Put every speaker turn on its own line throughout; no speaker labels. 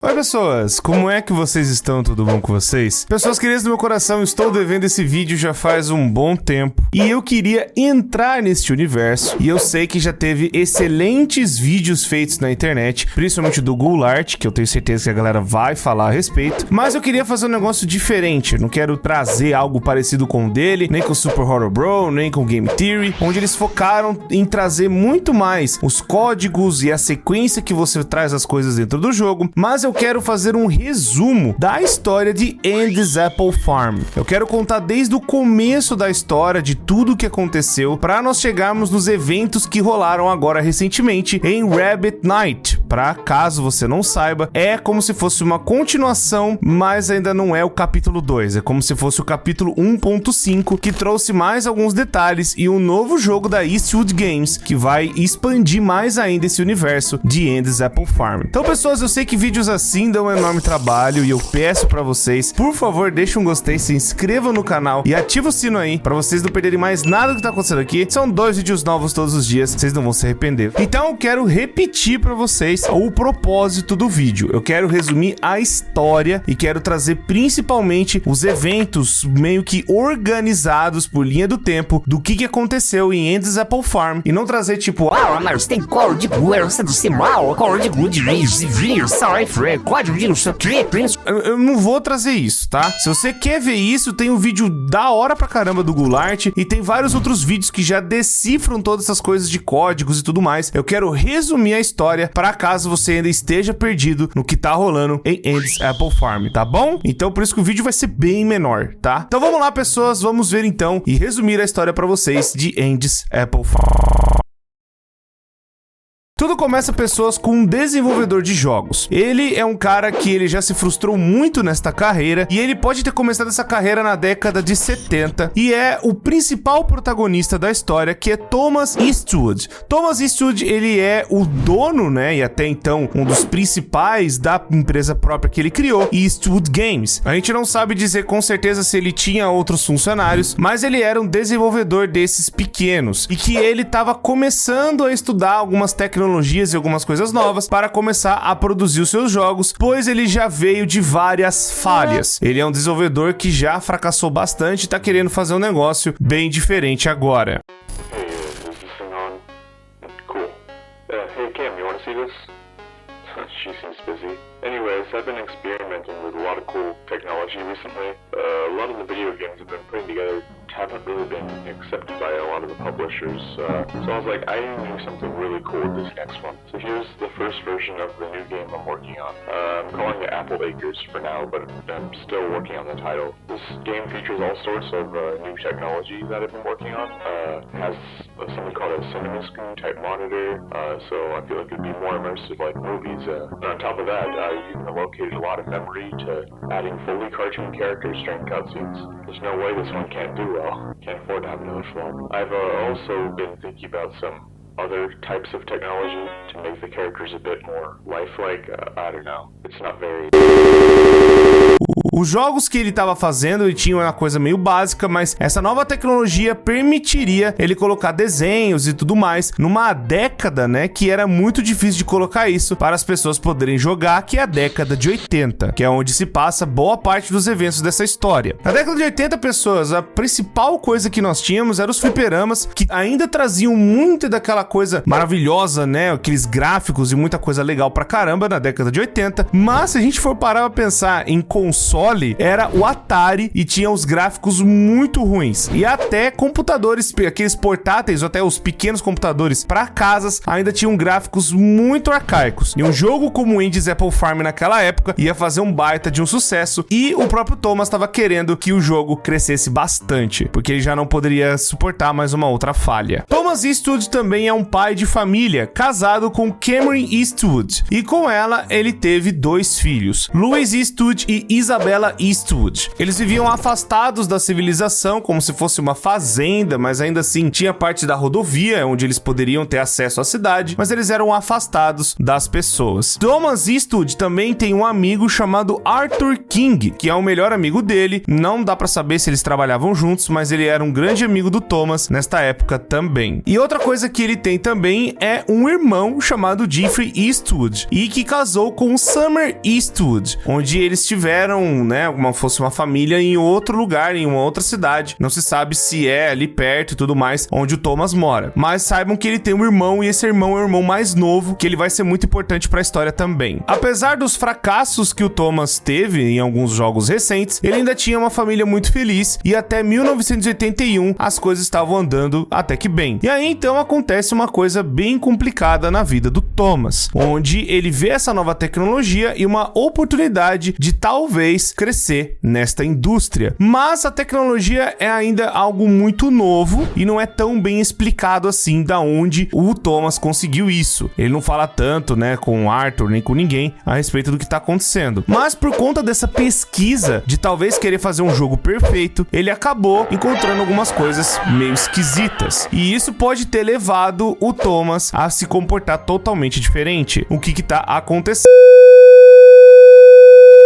Oi pessoas, como é que vocês estão? Tudo bom com vocês? Pessoas queridas do meu coração, estou devendo esse vídeo já faz um bom tempo e eu queria entrar neste universo e eu sei que já teve excelentes vídeos feitos na internet, principalmente do Goulart, que eu tenho certeza que a galera vai falar a respeito, mas eu queria fazer um negócio diferente, eu não quero trazer algo parecido com o dele, nem com o Super Horror Bro, nem com o Game Theory, onde eles focaram em trazer muito mais os códigos e a sequência que você traz as coisas dentro do jogo, mas eu quero fazer um resumo da história de Andy's Apple Farm. Eu quero contar desde o começo da história, de tudo o que aconteceu, para nós chegarmos nos eventos que rolaram agora recentemente em Rabbit Night. Para caso você não saiba, é como se fosse uma continuação, mas ainda não é o capítulo 2, é como se fosse o capítulo 1.5, que trouxe mais alguns detalhes e um novo jogo da Eastwood Games, que vai expandir mais ainda esse universo de Andy's Apple Farm. Então pessoas, eu sei que vídeos assim dão um enorme trabalho e eu peço pra vocês, por favor, deixa um gostei, se inscrevam no canal e ativa o sino aí pra vocês não perderem mais nada do que tá acontecendo aqui. São 2 vídeos novos todos os dias, vocês não vão se arrepender. Então eu quero repetir pra vocês o propósito do vídeo. Eu quero resumir a história e quero trazer principalmente os eventos meio que organizados por linha do tempo do que aconteceu em Andy's Apple Farm e não trazer tipo,
mas tem código, código de
eu não vou trazer isso, tá? Se você quer ver isso, tem um vídeo da hora pra caramba do Goulart e tem vários outros vídeos que já decifram todas essas coisas de códigos e tudo mais. Eu quero resumir a história pra caso você ainda esteja perdido no que tá rolando em Andy's Apple Farm, tá bom? Então por isso que o vídeo vai ser bem menor, tá? Então vamos lá, pessoas, vamos ver então e resumir a história pra vocês de Andy's Apple Farm. Tudo começa, pessoas, com um desenvolvedor de jogos. Ele é um cara que ele já se frustrou muito nesta carreira e ele pode ter começado essa carreira na década de 70 e é o principal protagonista da história, que é Thomas Eastwood. Thomas Eastwood, ele é o dono, né, e até então um dos principais da empresa própria que ele criou, Eastwood Games. A gente não sabe dizer com certeza se ele tinha outros funcionários, mas ele era um desenvolvedor desses pequenos e que ele estava começando a estudar algumas tecnologias e algumas coisas novas para começar a produzir os seus jogos, pois ele já veio de várias falhas. Ele é um desenvolvedor que já fracassou bastante e tá querendo fazer um negócio bem diferente agora.
Hey Kim, you wanna see this? She seems busy. Anyways, I've been experimenting with a lot of cool technology recently. A lot of the video games I've been putting together haven't really been accepted by a lot of the publishers. So I was like, I need to do something really cool with this next one. So here's the first version of the new game I'm working on. I'm calling it Apple Acres for now, but I'm still working on the title. This game features all sorts of new technology that I've been working on. It has something called a cinema screen type monitor, so I feel like it'd be more immersive like movies. And on top of that, I've even allocated a lot of memory to adding fully cartoon characters during cutscenes. There's no way this one can't do well. Can't afford to have another flop. I've also been thinking about some other types of technology to make the characters a bit more lifelike. I don't know. It's not very...
Os jogos que ele estava fazendo, ele tinha uma coisa meio básica, mas essa nova tecnologia permitiria ele colocar desenhos e tudo mais numa década, né, que era muito difícil de colocar isso para as pessoas poderem jogar, que é a década de 80, que é onde se passa boa parte dos eventos dessa história. Na década de 80, pessoas, a principal coisa que nós tínhamos eram os fliperamas, que ainda traziam muito daquela coisa maravilhosa, né, aqueles gráficos e muita coisa legal pra caramba na década de 80, mas se a gente for parar pra pensar em console, era o Atari e tinha os gráficos muito ruins. E até computadores, aqueles portáteis, ou até os pequenos computadores para casas, ainda tinham gráficos muito arcaicos. E um jogo como o Andy's Apple Farm naquela época ia fazer um baita de um sucesso e o próprio Thomas estava querendo que o jogo crescesse bastante, porque ele já não poderia suportar mais uma outra falha. Thomas Eastwood também é um pai de família, casado com Cameron Eastwood, e com ela ele teve 2 filhos, Louis Eastwood e Isabel Isabella Eastwood. Eles viviam afastados da civilização, como se fosse uma fazenda, mas ainda assim tinha parte da rodovia onde eles poderiam ter acesso à cidade, mas eles eram afastados das pessoas. Thomas Eastwood também tem um amigo chamado Arthur King, que é o melhor amigo dele. Não dá pra saber se eles trabalhavam juntos, mas ele era um grande amigo do Thomas nesta época também. E outra coisa que ele tem também é um irmão chamado Jeffrey Eastwood, e que casou com Summer Eastwood, onde eles tiveram, né, como fosse uma família em outro lugar, em uma outra cidade. Não se sabe se é ali perto e tudo mais, onde o Thomas mora. Mas saibam que ele tem um irmão, e esse irmão é o irmão mais novo, que ele vai ser muito importante pra história também. Apesar dos fracassos que o Thomas teve em alguns jogos recentes, ele ainda tinha uma família muito feliz, e até 1981 as coisas estavam andando até que bem. E aí então acontece uma coisa bem complicada na vida do Thomas, onde ele vê essa nova tecnologia e uma oportunidade de talvez crescer nesta indústria. Mas a tecnologia é ainda algo muito novo e não é tão bem explicado assim da onde o Thomas conseguiu isso. Ele não fala tanto, né, com o Arthur nem com ninguém a respeito do que tá acontecendo. Mas por conta dessa pesquisa de talvez querer fazer um jogo perfeito, ele acabou encontrando algumas coisas meio esquisitas. E isso pode ter levado o Thomas a se comportar totalmente diferente. O que tá acontecendo?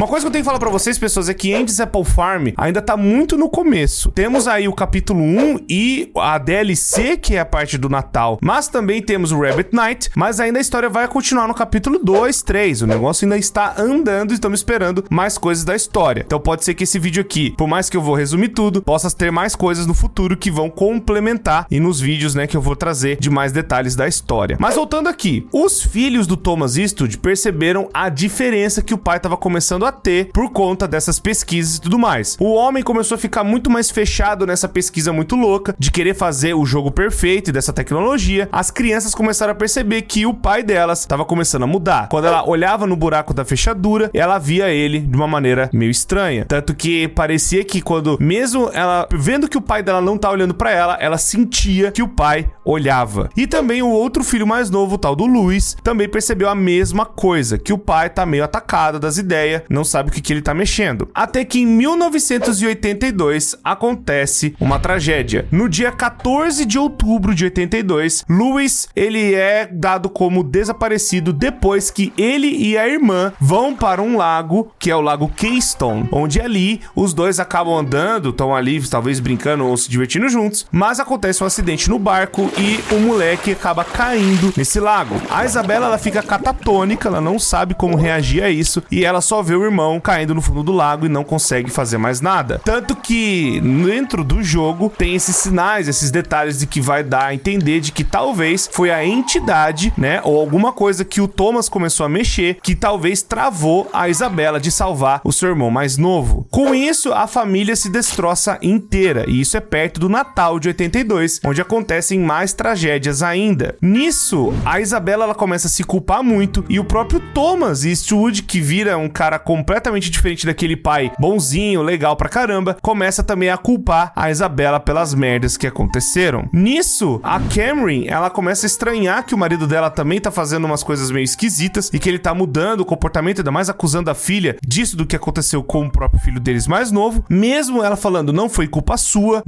Uma coisa que eu tenho que falar pra vocês, pessoas, é que Andy's Apple Farm ainda tá muito no começo. Temos aí o capítulo 1 e a DLC, que é a parte do Natal, mas também temos o Rabbit Night, mas ainda a história vai continuar no capítulo 2, 3. O negócio ainda está andando e estamos esperando mais coisas da história. Então pode ser que esse vídeo aqui, por mais que eu vou resumir tudo, possa ter mais coisas no futuro que vão complementar e nos vídeos, né, que eu vou trazer de mais detalhes da história. Mas voltando aqui, os filhos do Thomas Eastwood perceberam a diferença que o pai estava começando a ter por conta dessas pesquisas e tudo mais. O homem começou a ficar muito mais fechado nessa pesquisa muito louca de querer fazer o jogo perfeito e dessa tecnologia. As crianças começaram a perceber que o pai delas estava começando a mudar. Quando ela olhava no buraco da fechadura, ela via ele de uma maneira meio estranha. Tanto que parecia que quando, mesmo ela vendo que o pai dela não tá olhando pra ela, ela sentia que o pai olhava. E também o outro filho mais novo, o tal do Louis, também percebeu a mesma coisa, que o pai tá meio atacado das ideias, não sabe o que ele tá mexendo. Até que em 1982 acontece uma tragédia. No dia 14 de outubro de 82, Louis, ele é dado como desaparecido depois que ele e a irmã vão para um lago, que é o Lago Keystone, onde ali os dois acabam andando, estão ali talvez brincando ou se divertindo juntos, mas acontece um acidente no barco e o moleque acaba caindo nesse lago. A Isabella, ela fica catatônica, ela não sabe como reagir a isso e ela só vê o irmão caindo no fundo do lago e não consegue fazer mais nada. Tanto que dentro do jogo tem esses sinais, esses detalhes de que vai dar a entender de que talvez foi a entidade, né, ou alguma coisa que o Thomas começou a mexer, que talvez travou a Isabella de salvar o seu irmão mais novo. Com isso, a família se destroça inteira, e isso é perto do Natal de 82, onde acontecem mais tragédias ainda. Nisso, a Isabella, ela começa a se culpar muito, e o próprio Thomas Eastwood, que vira um cara completamente diferente daquele pai bonzinho, legal pra caramba, começa também a culpar a Isabella pelas merdas que aconteceram. Nisso, a Cameron, ela começa a estranhar que o marido dela também tá fazendo umas coisas meio esquisitas e que ele tá mudando o comportamento, ainda mais acusando a filha disso do que aconteceu com o próprio filho deles mais novo, mesmo ela falando, não foi culpa sua,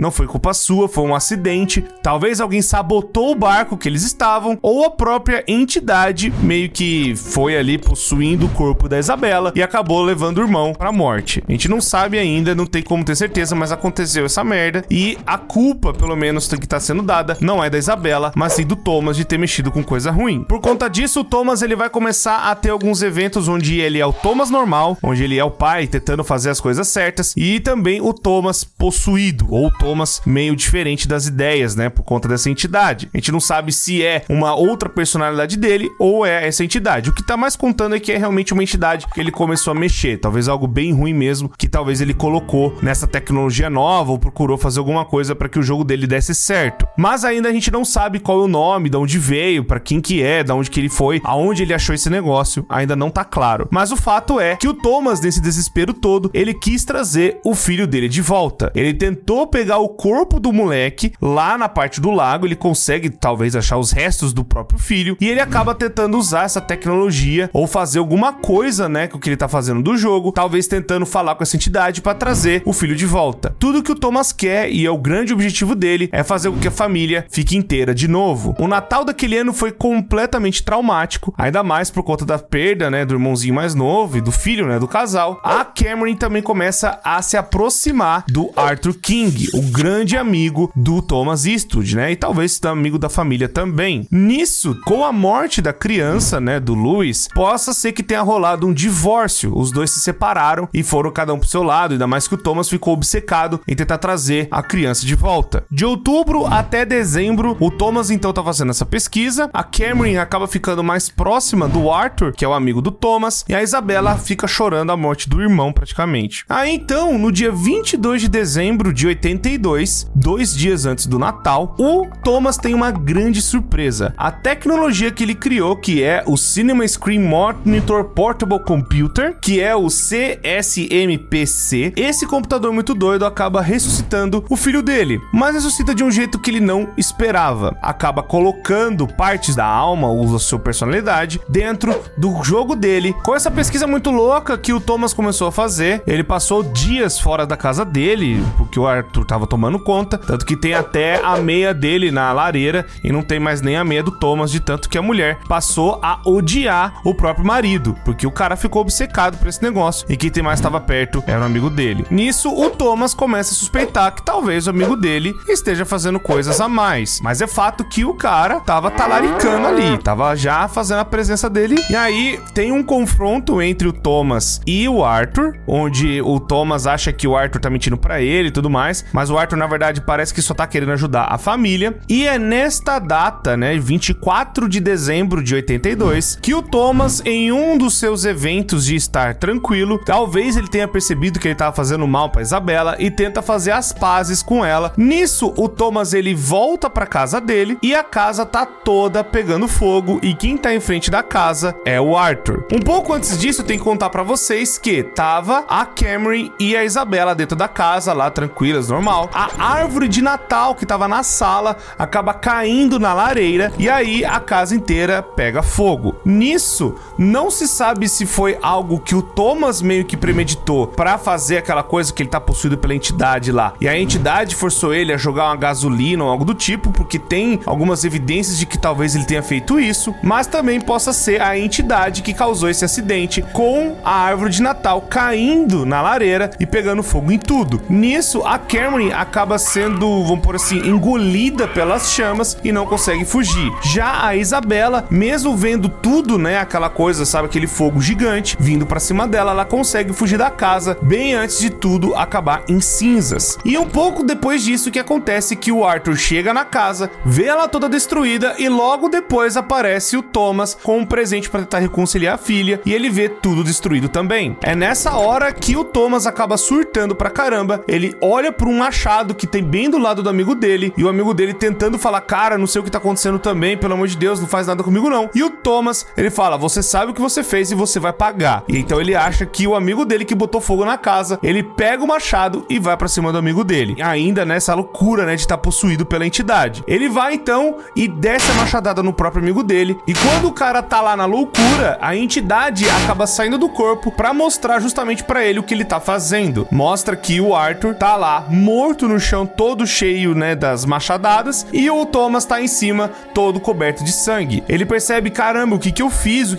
foi um acidente, talvez alguém sabotou o barco que eles estavam, ou a própria entidade meio que foi ali possuindo o corpo da Isabella e acabou levando o irmão pra morte. A gente não sabe ainda, não tem como ter certeza, mas aconteceu essa merda e a culpa, pelo menos, que tá sendo dada, não é da Isabella, mas sim do Thomas de ter mexido com coisa ruim. Por conta disso, o Thomas, ele vai começar a ter alguns eventos onde ele é o Thomas normal, onde ele é o pai tentando fazer as coisas certas, e também o Thomas possuído, ou o Thomas meio diferente das ideias, né, por conta dessa entidade. A gente não sabe se é uma outra personalidade dele ou é essa entidade. O que tá mais contando é que é realmente uma entidade que ele começou a mexer, talvez algo bem ruim mesmo, que talvez ele colocou nessa tecnologia nova ou procurou fazer alguma coisa para que o jogo dele desse certo. Mas ainda a gente não sabe qual é o nome, de onde veio, para quem que é, de onde que ele foi, aonde ele achou esse negócio, ainda não tá claro. Mas o fato é que o Thomas, nesse desespero todo, ele quis trazer o filho dele de volta. Ele tentou pegar o corpo do moleque lá na parte do lago, ele consegue talvez achar os restos do próprio filho, e ele acaba tentando usar essa tecnologia ou fazer alguma coisa, né, com o que ele tá fazendo dentro do jogo, talvez tentando falar com essa entidade para trazer o filho de volta. Tudo que o Thomas quer, e é o grande objetivo dele, é fazer com que a família fique inteira de novo. O Natal daquele ano foi completamente traumático, ainda mais por conta da perda, né, do irmãozinho mais novo e do filho, né, do casal. A Cameron também começa a se aproximar do Arthur King, o grande amigo do Thomas Eastwood, né, e talvez amigo da família também. Nisso, com a morte da criança, né, do Louis, possa ser que tenha rolado um divórcio. Os dois se separaram e foram cada um pro seu lado, ainda mais que o Thomas ficou obcecado em tentar trazer a criança de volta. De outubro até dezembro, o Thomas então tá fazendo essa pesquisa, a Cameron acaba ficando mais próxima do Arthur, que é o amigo do Thomas, e a Isabella fica chorando a morte do irmão praticamente. Aí então, no dia 22 de dezembro de 82, 2 dias antes do Natal, o Thomas tem uma grande surpresa. A tecnologia que ele criou, que é o Cinema Screen Monitor Portable Computer, que é o CSMPC, esse computador muito doido acaba ressuscitando o filho dele, mas ressuscita de um jeito que ele não esperava. Acaba colocando partes da alma ou da sua personalidade dentro do jogo dele. Com essa pesquisa muito louca que o Thomas começou a fazer, ele passou dias fora da casa dele, porque o Arthur tava tomando conta, tanto que tem até a meia dele na lareira e não tem mais nem a meia do Thomas, de tanto que a mulher passou a odiar o próprio marido, porque o cara ficou obcecado por esse negócio e quem tem mais estava perto era um amigo dele. Nisso, o Thomas começa a suspeitar que talvez o amigo dele esteja fazendo coisas a mais, mas é fato que o cara tava talaricando ali, tava já fazendo a presença dele. E aí tem um confronto entre o Thomas e o Arthur, onde o Thomas acha que o Arthur tá mentindo pra ele e tudo mais, mas o Arthur na verdade parece que só tá querendo ajudar a família. E é nesta data, né, 24 de dezembro de 82, que o Thomas, em um dos seus eventos de estar tranquilo, talvez ele tenha percebido que ele tava fazendo mal pra Isabella e tenta fazer as pazes com ela. Nisso, o Thomas ele volta pra casa dele e a casa tá toda pegando fogo e quem tá em frente da casa é o Arthur. Um pouco antes disso, eu tenho que contar pra vocês que tava a Cameron e a Isabella dentro da casa, lá tranquilas, normal. A árvore de Natal que tava na sala acaba caindo na lareira e aí a casa inteira pega fogo. Nisso, não se sabe se foi algo que o Thomas meio que premeditou pra fazer aquela coisa que ele tá possuído pela entidade lá, e a entidade forçou ele a jogar uma gasolina ou algo do tipo, porque tem algumas evidências de que talvez ele tenha feito isso, mas também possa ser a entidade que causou esse acidente com a árvore de Natal caindo na lareira e pegando fogo em tudo. Nisso, a Cameron acaba sendo, vamos por assim, engolida pelas chamas e não consegue fugir. Já a Isabella, mesmo vendo tudo, né, aquela coisa, sabe, aquele fogo gigante vindo pra cima dela, ela consegue fugir da casa bem antes de tudo acabar em cinzas. E um pouco depois disso que acontece que o Arthur chega na casa, vê ela toda destruída e logo depois aparece o Thomas com um presente para tentar reconciliar a filha e ele vê tudo destruído também. É nessa hora que o Thomas acaba surtando pra caramba, ele olha por um machado que tem bem do lado do amigo dele e o amigo dele tentando falar, cara, não sei o que tá acontecendo também, pelo amor de Deus, não faz nada comigo não. E o Thomas, ele fala, você sabe o que você fez e você vai pagar. E então ele acha que o amigo dele que botou fogo na casa, ele pega o machado e vai pra cima do amigo dele. Ainda nessa loucura, né, de estar possuído pela entidade. Ele vai então e desce a machadada no próprio amigo dele. E quando o cara tá lá na loucura, a entidade acaba saindo do corpo pra mostrar justamente pra ele o que ele tá fazendo. Mostra que o Arthur tá lá, morto no chão, todo cheio, né, das machadadas, e o Thomas tá em cima, todo coberto de sangue. Ele percebe, caramba, o que eu fiz?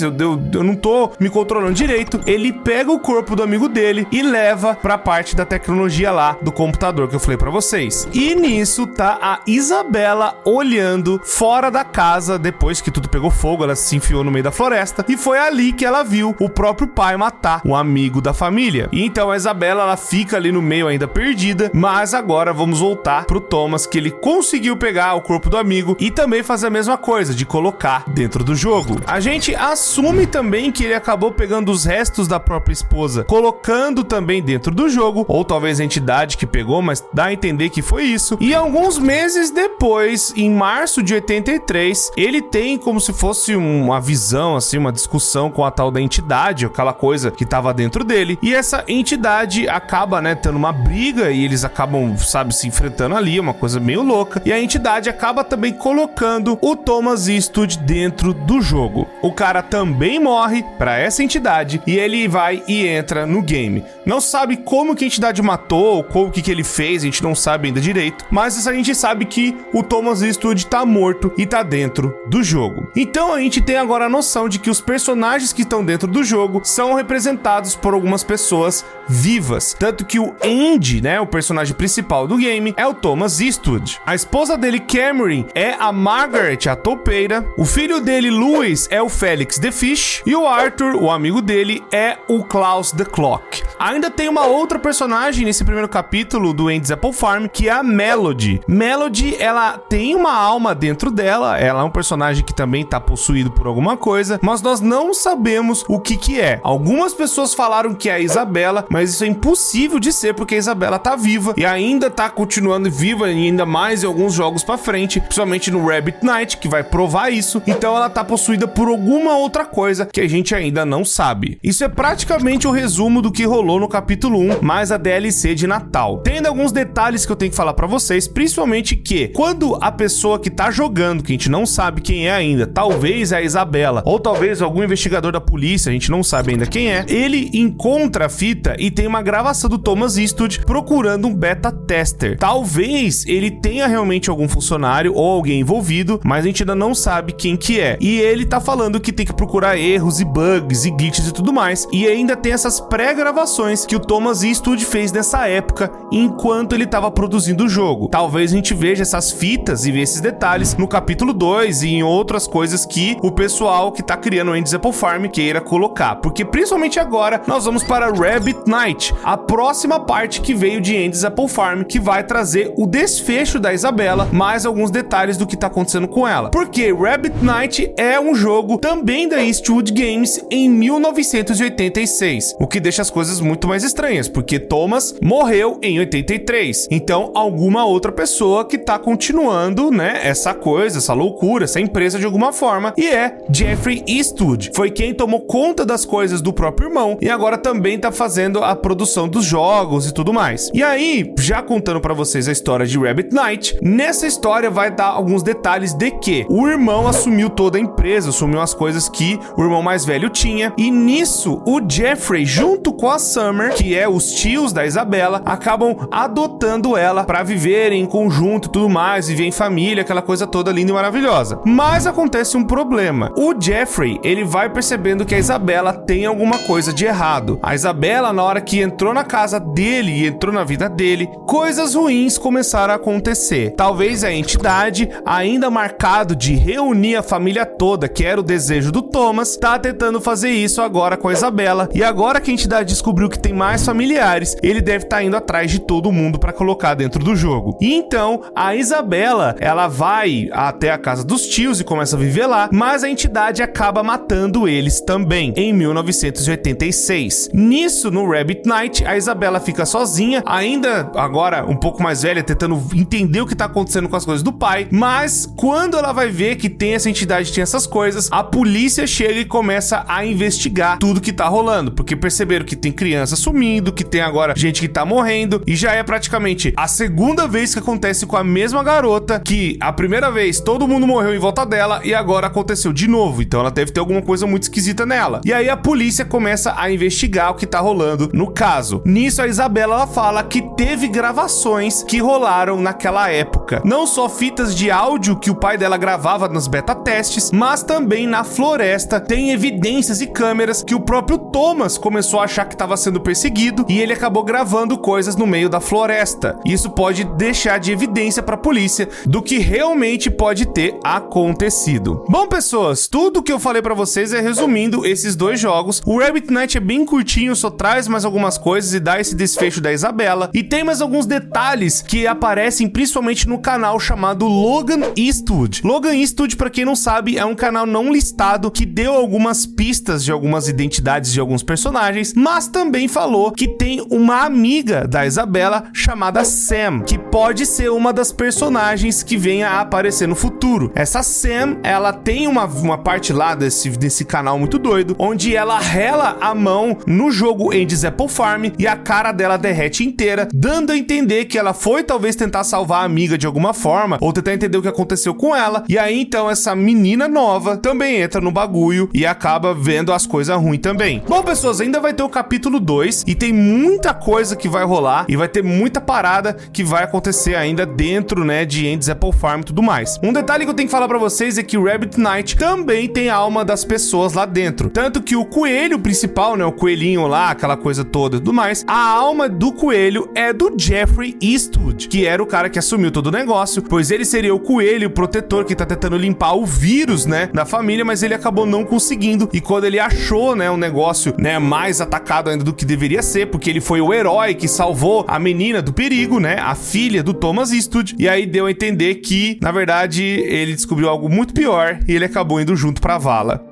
Eu não tô me controlando direito. Ele pega o corpo do amigo dele e leva pra parte da tecnologia lá do computador que eu falei pra vocês. E nisso tá a Isabella olhando fora da casa depois que tudo pegou fogo, ela se enfiou no meio da floresta e foi ali que ela viu o próprio pai matar um amigo da família. E então a Isabella, ela fica ali no meio ainda perdida, mas agora vamos voltar pro Thomas, que ele conseguiu pegar o corpo do amigo e também fazer a mesma coisa, de colocar dentro do jogo. A gente assume também que ele acabou pegando os restos da própria esposa, colocando também dentro do jogo, ou talvez a entidade que pegou, mas dá a entender que foi isso. E alguns meses depois, em março de 83, ele tem como se fosse uma visão, assim, uma discussão com a tal da entidade, aquela coisa que tava dentro dele, e essa entidade acaba, né, tendo uma briga e eles acabam, sabe, se enfrentando ali, uma coisa meio louca, e a entidade acaba também colocando o Thomas Eastwood dentro do jogo. O cara também morre pra essa entidade entidade e ele vai e entra no game. Não sabe como que a entidade matou, ou o que ele fez, a gente não sabe ainda direito, mas a gente sabe que o Thomas Eastwood tá morto e tá dentro do jogo. Então a gente tem agora a noção de que os personagens que estão dentro do jogo são representados por algumas pessoas vivas, tanto que o Andy, né, o personagem principal do game, é o Thomas Eastwood. A esposa dele, Cameron, é a Margaret, a toupeira. O filho dele, Louis, é o Felix the Fish. E o Arthur, o amigo dele, é o Klaus the Clock. Ainda tem uma outra personagem nesse primeiro capítulo do Andy's Apple Farm, que é a Melody. Melody, ela tem uma alma dentro dela, ela é um personagem que também tá possuído por alguma coisa, mas nós não sabemos o que é. Algumas pessoas falaram que é a Isabela, mas isso é impossível de ser, porque a Isabela tá viva e ainda tá continuando viva, e ainda mais em alguns jogos pra frente, principalmente no Rabbit Knight, que vai provar isso. Então ela tá possuída por alguma outra coisa que a gente ainda não sabe. Isso é praticamente o resumo do que rolou no capítulo 1, mais a DLC de Natal. Tem ainda alguns detalhes que eu tenho que falar pra vocês, principalmente que quando a pessoa que tá jogando, que a gente não sabe quem é ainda, talvez é a Isabela, ou talvez algum investigador da polícia, a gente não sabe ainda quem é, ele encontra a fita e tem uma gravação do Thomas Eastwood procurando um beta tester. Talvez ele tenha realmente algum funcionário ou alguém envolvido, mas a gente ainda não sabe quem que é. E ele tá falando que tem que procurar erros e bugs e glitches e tudo mais. E ainda tem essas pré-gravações que o Thomas Eastwood fez nessa época, enquanto ele tava produzindo o jogo. Talvez a gente veja essas fitas e veja esses detalhes no capítulo 2 e em outras coisas que o pessoal que tá criando o Andy's Apple Farm queira colocar. Porque principalmente agora nós vamos para Rabbit Knight, a próxima parte que veio de Andy's Apple Farm, que vai trazer o desfecho da Isabela, mais alguns detalhes do que tá acontecendo com ela. Porque Rabbit Knight é um jogo também da Eastwood Games em 1986, o que deixa as coisas muito mais estranhas, porque Thomas morreu em 83. Então alguma outra pessoa que tá continuando, né, essa coisa, essa loucura, essa empresa de alguma forma, e é Jeffrey Eastwood. Foi quem tomou conta das coisas do próprio irmão e agora também tá fazendo a produção dos jogos e tudo mais. E aí, já contando pra vocês a história de Rabbit Knight, nessa história vai dar alguns detalhes de que o irmão assumiu toda a empresa, assumiu as coisas que o irmão mais velho tinha, e nisso o Jeffrey, junto com a Summer, que é os tios da Isabela, acabam adotando ela pra viver em conjunto e tudo mais, viver em família, aquela coisa toda linda e maravilhosa. Mas acontece um problema. O Jeffrey, ele vai percebendo que a Isabela tem alguma coisa de errado. A Isabela, na hora que entrou na casa dele e entrou na vida dele, coisas ruins começaram a acontecer. Talvez a entidade, ainda marcado de reunir a família toda, que era o desejo do Thomas, tá tentando fazer isso agora com a Isabela. E agora que a entidade descobriu que tem mais familiares, ele deve estar indo atrás de todo mundo para colocar dentro do jogo. E então, a Isabela, ela vai até a casa dos tios e começa a viver lá, mas a entidade acaba matando eles também, em 1986. Nisso, no Rabbit Knight, a Isabela fica sozinha, ainda agora um pouco mais velha, tentando entender o que tá acontecendo com as coisas do pai, mas quando ela vai ver que tem essa entidade, tem essas coisas, a polícia chega e começa a investigar tudo que tá rolando, porque perceberam que tem criança sumindo, que tem agora gente que tá morrendo, e já é praticamente a segunda vez que acontece com a mesma garota, que a primeira vez todo mundo morreu em volta dela e agora aconteceu de novo, então ela deve ter alguma coisa muito esquisita nela. E aí a polícia começa a investigar o que tá rolando no caso. Nisso a Isabela, ela fala que teve gravações que rolaram naquela época, não só fitas de áudio que o pai dela gravava nos beta testes, mas também na floresta tem evidências e câmeras que o próprio Thomas começou a achar que estava sendo perseguido e ele acabou gravando coisas no meio da floresta. Isso pode deixar de evidência para a polícia do que realmente pode ter acontecido. Bom, pessoas, tudo que eu falei para vocês é resumindo esses dois jogos. O Rabbit Knight é bem curtinho, só traz mais algumas coisas e dá esse desfecho da Isabela, e tem mais alguns detalhes que aparecem principalmente no canal chamado Logan Eastwood. Logan Eastwood, para quem não sabe, é um canal não listado que deu algumas pistas de algumas identidades de alguns personagens, mas também falou que tem uma amiga da Isabela chamada Sam, que pode ser uma das personagens que venha a aparecer no futuro. Essa Sam, ela tem uma parte lá desse canal muito doido, onde ela rela a mão no jogo Andy's Apple Farm e a cara dela derrete inteira, dando a entender que ela foi talvez tentar salvar a amiga de alguma forma, ou tentar entender o que aconteceu com ela. E aí, então, essa menina nova também entra no bagulho e acaba vendo as coisas ruins também. Bom, pessoas, ainda vai ter o capítulo 2 e tem muita coisa que vai rolar e vai ter muita parada que vai acontecer ainda dentro, né, de Andy's Apple Farm e tudo mais. Um detalhe que eu tenho que falar pra vocês é que Rabbit Knight também tem a alma das pessoas lá dentro. Tanto que o coelho principal, né, o coelhinho lá, aquela coisa toda e tudo mais, a alma do coelho é do Jeffrey Eastwood, que era o cara que assumiu todo o negócio, pois ele seria o coelho protetor que tá tentando limpar o vírus, né, da família, mas ele acabou não conseguindo. E quando ele achou, né, um negócio, né, mais atacado ainda do que deveria ser, porque ele foi o herói que salvou a menina do perigo, né, a filha do Thomas Eastwood, e aí deu a entender que, na verdade, ele descobriu algo muito pior e ele acabou indo junto pra vala.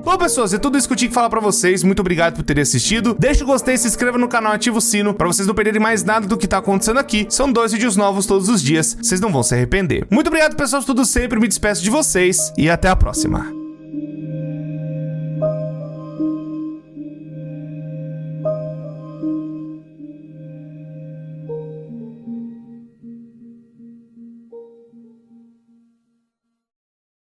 Bom, pessoas, é tudo isso que eu tinha que falar pra vocês. Muito obrigado por terem assistido. Deixa o gostei, se inscreva no canal, ativa o sino pra vocês não perderem mais nada do que tá acontecendo aqui. São 2 vídeos novos todos os dias, vocês não vão se arrepender. Muito obrigado, pessoal, por tudo sempre, me despeço de vocês e até a próxima.